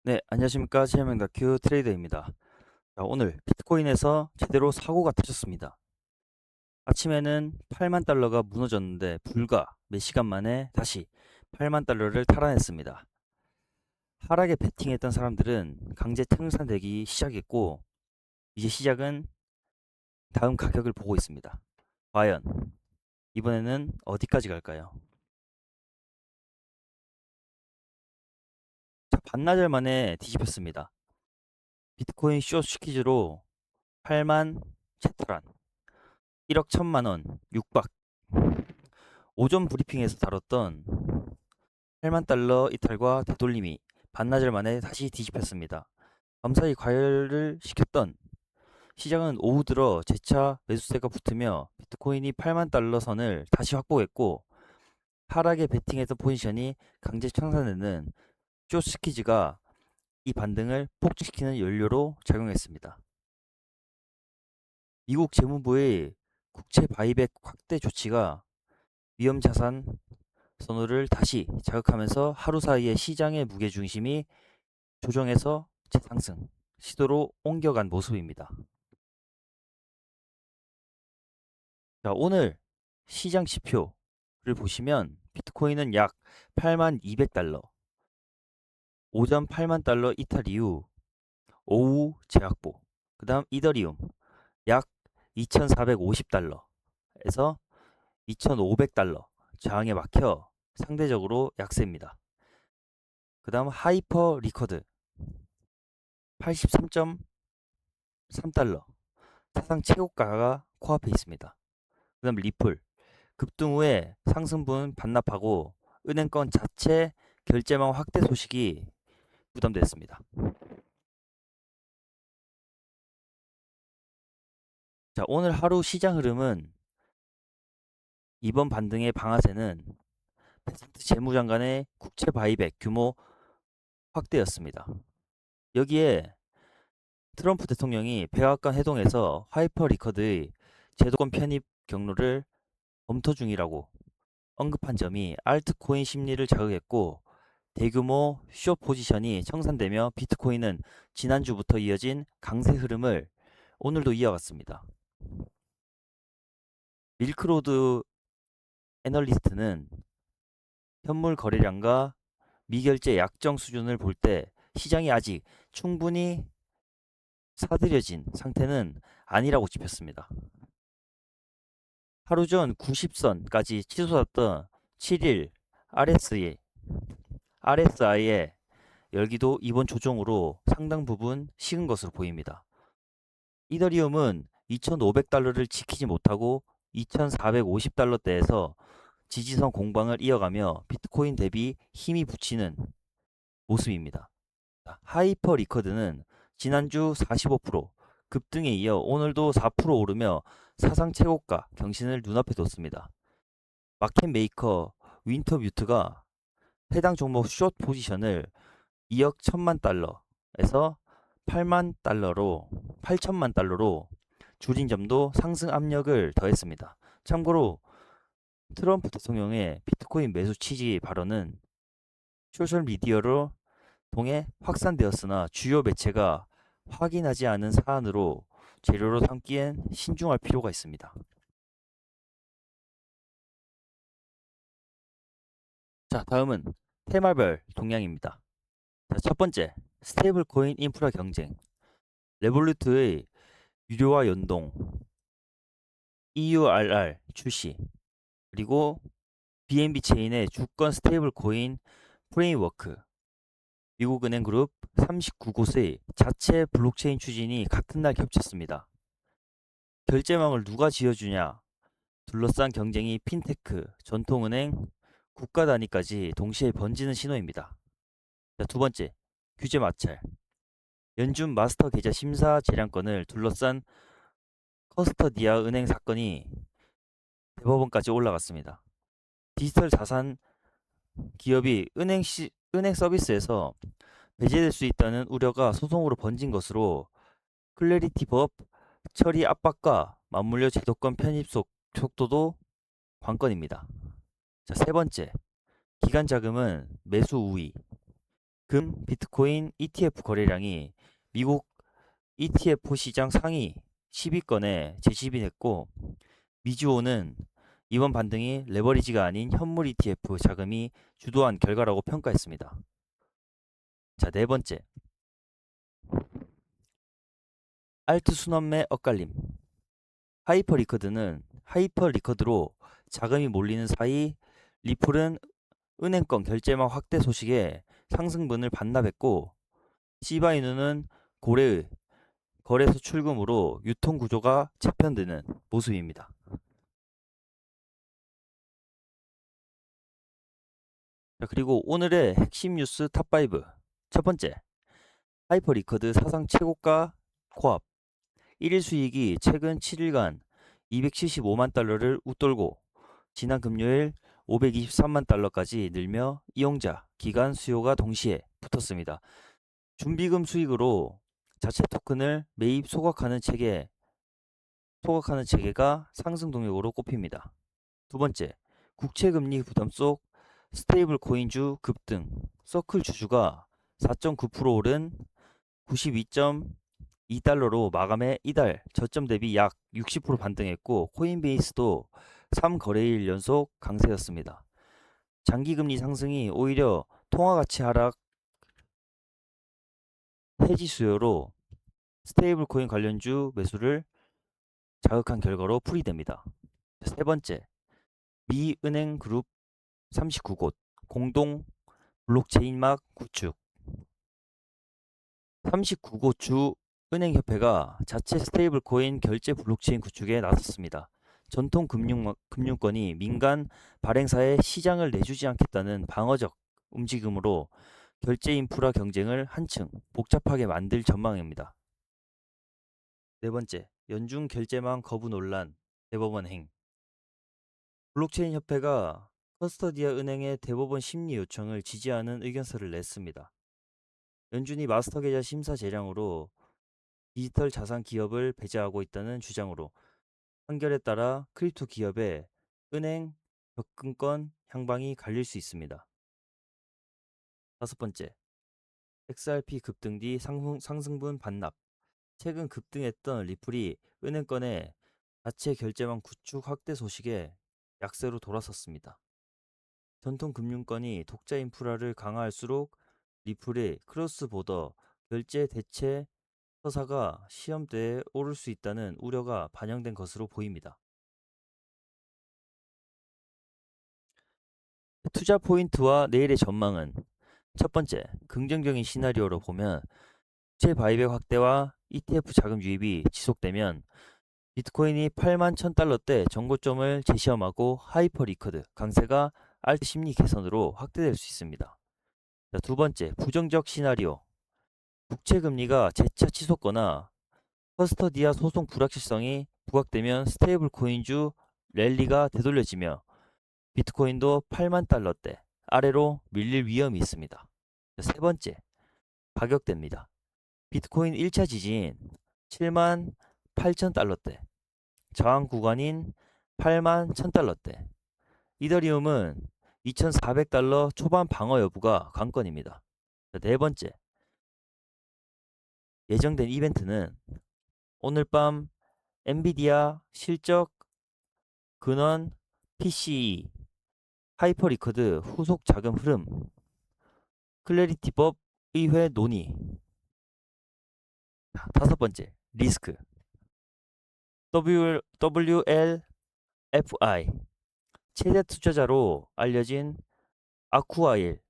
네, 안녕하십니까. 최명다큐 트레이더입니다. 자, 오늘 비트코인에서 제대로 사고가 터졌습니다. 아침에는 8만 달러가 무너졌는데 불과 몇 시간 만에 다시 8만 달러를 탈환했습니다. 하락에 베팅했던 사람들은 강제 청산되기 시작했고, 이제 시작은 다음 가격을 보고 있습니다. 과연 이번에는 어디까지 갈까요? 자, 반나절 만에 뒤집혔습니다. 비트코인 숏 시키즈로 8만 채탈환, 1억 1천만 원 육박. 오전 브리핑에서 다뤘던 8만 달러 이탈과 되돌림이 반나절 만에 다시 뒤집혔습니다. 밤사이 과열을 시켰던 시장은 오후 들어 재차 매수세가 붙으며 비트코인이 8만 달러 선을 다시 확보했고, 하락에 베팅했던 포지션이 강제 청산되는 숏스키즈가 이 반등을 폭증시키는 연료로 작용했습니다. 미국 재무부의 국채 바이백 확대 조치가 위험 자산 선호를 다시 자극하면서 하루 사이에 시장의 무게중심이 조정에서 재상승 시도로 옮겨간 모습입니다. 자, 오늘 시장 지표를 보시면 비트코인은 약 8만 200달러, 오전 8만 달러 이탈 이후 오후 재확보, 그 다음 이더리움 약 2450달러에서 2500달러 저항에 막혀 상대적으로 약세입니다. 그 다음 하이퍼 리커드 83.3달러 사상 최고가가 코앞에 있습니다. 그 다음 리플 급등 후에 상승분 반납하고 은행권 자체 결제망 확대 소식이 부담됐습니다. 자, 오늘 하루 시장 흐름은 이번 반등의 방아쇠는 베스트 재무장관의 국채 바이백 규모 확대였습니다. 여기에 트럼프 대통령이 백악관 회동에서 하이퍼 리커드의 제도권 편입 경로를 검토 중이라고 언급한 점이 알트코인 심리를 자극했고, 대규모 숏 포지션이 청산되며 비트코인은 지난주부터 이어진 강세 흐름을 오늘도 이어갔습니다. 밀크로드 애널리스트는 현물 거래량과 미결제 약정 수준을 볼 때 시장이 아직 충분히 사들여진 상태는 아니라고 짚었습니다. 하루 전 90선까지 치솟았던 7일 RSI의 열기도 이번 조정으로 상당 부분 식은 것으로 보입니다. 이더리움은 2,500달러를 지키지 못하고 2,450달러대에서 지지선 공방을 이어가며 비트코인 대비 힘이 붙이는 모습입니다. 하이퍼 리커드는 지난주 45% 급등에 이어 오늘도 4% 오르며 사상 최고가 경신을 눈앞에 뒀습니다. 마켓 메이커 윈터뮤트가 해당 종목 숏 포지션을 2억 1천만 달러에서 8만 달러로 8천만 달러로 줄인 점도 상승 압력을 더했습니다. 참고로 트럼프 대통령의 비트코인 매수 취지 발언은 소셜미디어로 통해 확산되었으나 주요 매체가 확인하지 않은 사안으로 재료로 삼기엔 신중할 필요가 있습니다. 자, 다음은 테마별 동향입니다. 자, 첫 번째, 스테이블 코인 인프라 경쟁. 레볼루트의 유료화 연동, EURR 출시, 그리고 BNB 체인의 주권 스테이블 코인 프레임워크, 미국은행 그룹 39곳의 자체 블록체인 추진이 같은 날 겹쳤습니다. 결제망을 누가 지어주냐 둘러싼 경쟁이 핀테크, 전통은행, 국가 단위까지 동시에 번지는 신호입니다. 자, 두 번째, 규제 마찰. 연준 마스터 계좌 심사 재량권을 둘러싼 커스터디아 은행 사건이 대법원까지 올라갔습니다. 디지털 자산 기업이 은행 서비스에서 배제될 수 있다는 우려가 소송으로 번진 것으로 클래리티 법 처리 압박과 맞물려 제도권 편입 속도도 관건입니다. 자, 세 번째, 기관 자금은 매수 우위. 금, 비트코인 ETF 거래량이 미국 ETF 시장 상위 10위권에 재집인했고, 미주오는 이번 반등이 레버리지가 아닌 현물 ETF 자금이 주도한 결과라고 평가했습니다. 자, 네 번째. 알트 순환매 엇갈림. 하이퍼 리커드로 자금이 몰리는 사이 리플은 은행권 결제망 확대 소식에 상승분을 반납했고, 시바이누는 고래의 거래소 출금으로 유통 구조가 재편되는 모습입니다. 자, 그리고 오늘의 핵심 뉴스 탑5. 첫 번째, 하이퍼 리커드 사상 최고가 코앞. 1일 수익이 최근 7일간 275만 달러를 웃돌고 지난 금요일 523만 달러까지 늘며 이용자, 기관 수요가 동시에 붙었습니다. 준비금 수익으로 자체 토큰을 매입 소각하는 체계가 상승 동력으로 꼽힙니다. 두 번째, 국채금리 부담 속 스테이블 코인주 급등. 서클 주주가 4.9% 오른 92.2달러로 마감해 이달 저점 대비 약 60% 반등했고, 코인베이스도 3거래일 연속 강세였습니다. 장기금리 상승이 오히려 통화가치 하락, 해지 수요로 스테이블 코인 관련주 매수를 자극한 결과로 풀이됩니다. 세 번째, 미 은행 그룹 39곳 공동 블록체인막 구축. 39곳 주 은행협회가 자체 스테이블 코인 결제 블록체인 구축에 나섰습니다. 전통 금융권이 민간 발행사에 시장을 내주지 않겠다는 방어적 움직임으로 결제 인프라 경쟁을 한층 복잡하게 만들 전망입니다. 네 번째, 연중 결제망 거부 논란, 대법원 행. 블록체인 협회가 커스터디아 은행의 대법원 심리 요청을 지지하는 의견서를 냈습니다. 연준이 마스터 계좌 심사 재량으로 디지털 자산 기업을 배제하고 있다는 주장으로 판결에 따라 크립토 기업의 은행 접근권 향방이 갈릴 수 있습니다. 다섯 번째, XRP 급등 뒤 상승분 반납. 최근 급등했던 리플이 은행권의 자체 결제망 구축 확대 소식에 약세로 돌아섰습니다. 전통 금융권이 독자 인프라를 강화할수록 리플의 크로스 보더 결제 대체 서사가 시험대에 오를 수 있다는 우려가 반영된 것으로 보입니다. 투자 포인트와 내일의 전망은, 첫 번째, 긍정적인 시나리오로 보면 국채 바이백 확대와 ETF 자금 유입이 지속되면 비트코인이 8만 1000달러대 정고점을 재시험하고 하이퍼 리커드 강세가 알트 심리 개선으로 확대될 수 있습니다. 두 번째, 부정적 시나리오. 국채 금리가 재차 치솟거나 커스터디아 소송 불확실성이 부각되면 스테이블 코인주 랠리가 되돌려지며 비트코인도 8만 달러대 아래로 밀릴 위험이 있습니다. 세 번째, 가격대입니다. 비트코인 1차 지진 7만 8천 달러대, 저항 구간인 8만 1000달러대, 이더리움은 2400달러 초반 방어 여부가 관건입니다. 네 번째, 예정된 이벤트는 오늘 밤 엔비디아 실적 근원 PCE 하이퍼 리커드 후속 자금 흐름, 클래리티법 의회 논의. 다섯 번째, 리스크. WLFI 최대 투자자로 알려진 아쿠아일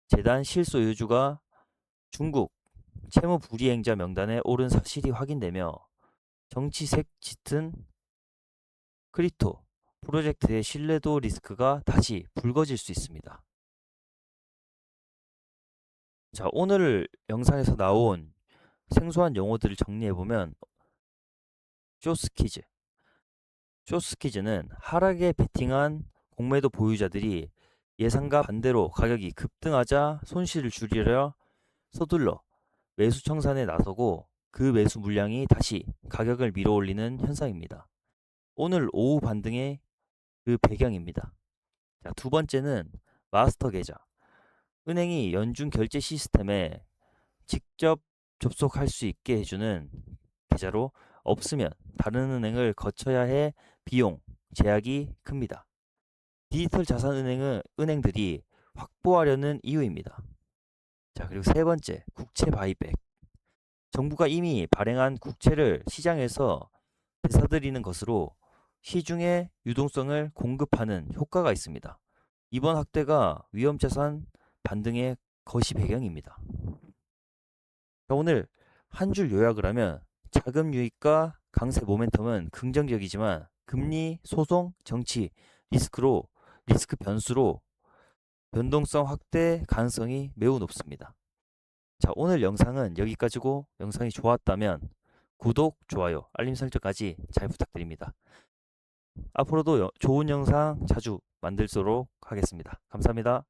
재단 실소유주가 중국 채무 불이행자 명단에 오른 사실이 확인되며 정치색 짙은 크립토 프로젝트의 신뢰도 리스크가 다시 불거질 수 있습니다. 자, 오늘 영상에서 나온 생소한 용어들을 정리해보면, 쇼스키즈는 하락에 베팅한 공매도 보유자들이 예상과 반대로 가격이 급등하자 손실을 줄이려 서둘러 매수 청산에 나서고 그 매수 물량이 다시 가격을 밀어올리는 현상입니다. 오늘 오후 반등의 그 배경입니다. 자, 두 번째는 마스터 계좌. 은행이 연중 결제 시스템에 직접 접속할 수 있게 해주는 계좌로 없으면 다른 은행을 거쳐야 해 비용, 제약이 큽니다. 디지털 자산 은행들이 확보하려는 이유입니다. 자, 그리고 세 번째, 국채 바이백. 정부가 이미 발행한 국채를 시장에서 되사들이는 것으로 시중에 유동성을 공급하는 효과가 있습니다. 이번 확대가 위험자산 반등의 거시 배경입니다. 오늘 한 줄 요약을 하면 자금 유입과 강세 모멘텀은 긍정적이지만 금리, 소송, 정치, 리스크 변수로 변동성 확대 가능성이 매우 높습니다. 자, 오늘 영상은 여기까지고 영상이 좋았다면 구독, 좋아요, 알림 설정까지 잘 부탁드립니다. 앞으로도 좋은 영상 자주 만들도록 하겠습니다. 감사합니다.